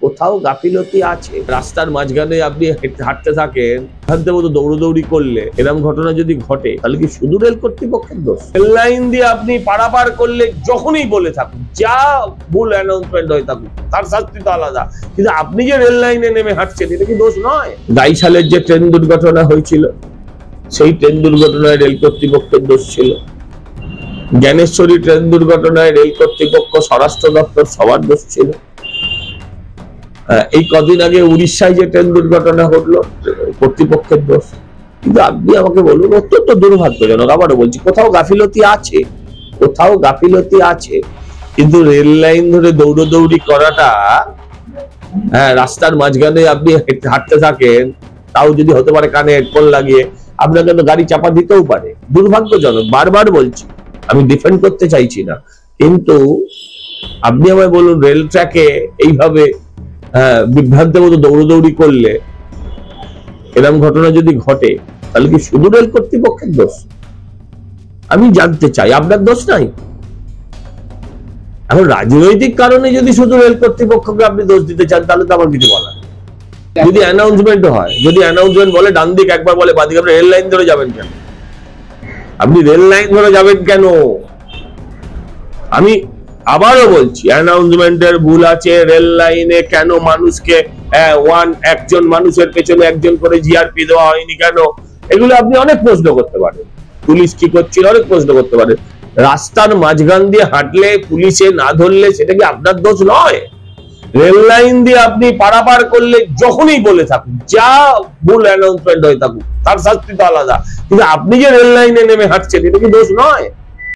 কোথাও গাফিলতি আছে। রাস্তার মাঝখানে আপনি হাঁটতে থাকেন, হাঁটতে মতো দৌড়দৌড়ি করলে এরকম ঘটনা যদি ঘটে তাহলে কি শুধু রেল কর্তৃপক্ষের দোষ? রেল লাইন দিয়ে আপনি পারাপার করলে যখনই বলে থাকুন, যা ভুল অ্যানাউন্সমেন্ট হয়ে থাকুক, তার শাস্তি তো আলাদা, কিন্তু আপনি যে রেল লাইনে নেমে হাঁটছেন এটা কি দোষ নয়? 22 সালের যে ট্রেন দুর্ঘটনা হয়েছিল সেই ট্রেন দুর্ঘটনায় রেল কর্তৃপক্ষের দোষ ছিল। জ্ঞানেশ্বরী ট্রেন দুর্ঘটনায় রেল কর্তৃপক্ষ, স্বরাষ্ট্র দপ্তর সবার দোষ ছিল। এই কদিন আগে উড়িষ্যায় যে ট্রেন দুর্ঘটনা ঘটলো কর্তৃপক্ষের দোষ। কিন্তু আপনি আমাকে বলুন, অত্যন্ত দুর্ভাগ্যজনক, আবারও বলছি, কোথাও গাফিলতি আছে, কোথাও গাফিলতি আছে, কিন্তু রেল লাইন ধরে দৌড়দৌড়ি করাটা, রাস্তার মাঝখানে আপনি হাঁটতে থাকেন, তাও যদি হতে পারে কানে হেডফোন লাগিয়ে, আপনাকে তো গাড়ি চাপা দিতেও পারে। দুর্ভাগ্যজনক, বারবার বলছি, আমি ডিফেন্ড করতে চাইছি না, কিন্তু আপনি আমায় বলুন, রেল ট্র্যাকে এইভাবে বিভ্রান্তের মতো দৌড়দৌড়ি করলে এরকম ঘটনা যদি ঘটে তাহলে কি শুধু রেল কর্তৃপক্ষের দোষ? আমি জানতে চাই, আপনার দোষ নাই? এখন রাজনৈতিক কারণে যদি শুধু রেল কর্তৃপক্ষকে আপনি দোষ দিতে চান তাহলে তো আমার কিছু বলার। যদি অ্যানাউন্সমেন্ট হয়, যদি অ্যানাউন্সমেন্ট বলে ডান দিক, একবার বলে বাদিক, আপনি রেল লাইন ধরে যাবেন কেন? আপনি রেল লাইন ধরে যাবেন কেন? আমি আবারও বলছি, অ্যানাউন্সমেন্টের ভুল আছে। রেল লাইনে কেন মানুষকে একজন মানুষের পেছনে একজন করে জিআরপি দেওয়া হয়নি কেন? এগুলো আপনি অনেক প্রশ্ন করতে পারেন। পুলিশ কি করছিল অনেক প্রশ্ন করতে পারেন। রাস্তার মাঝখান দিয়ে হাঁটলে পুলিশে না ধরলে সেটা কি আপনার দোষ নয়? রেল লাইন দিয়ে আপনি পারাপার করলে যখনই বলে থাকুন, যা ভুল অ্যানাউন্সমেন্ট হয়ে থাকুক, তার শাস্তি তো আলাদা, কিন্তু আপনি যে রেল লাইনে নেমে হাঁটছেন এটা কি দোষ নয়?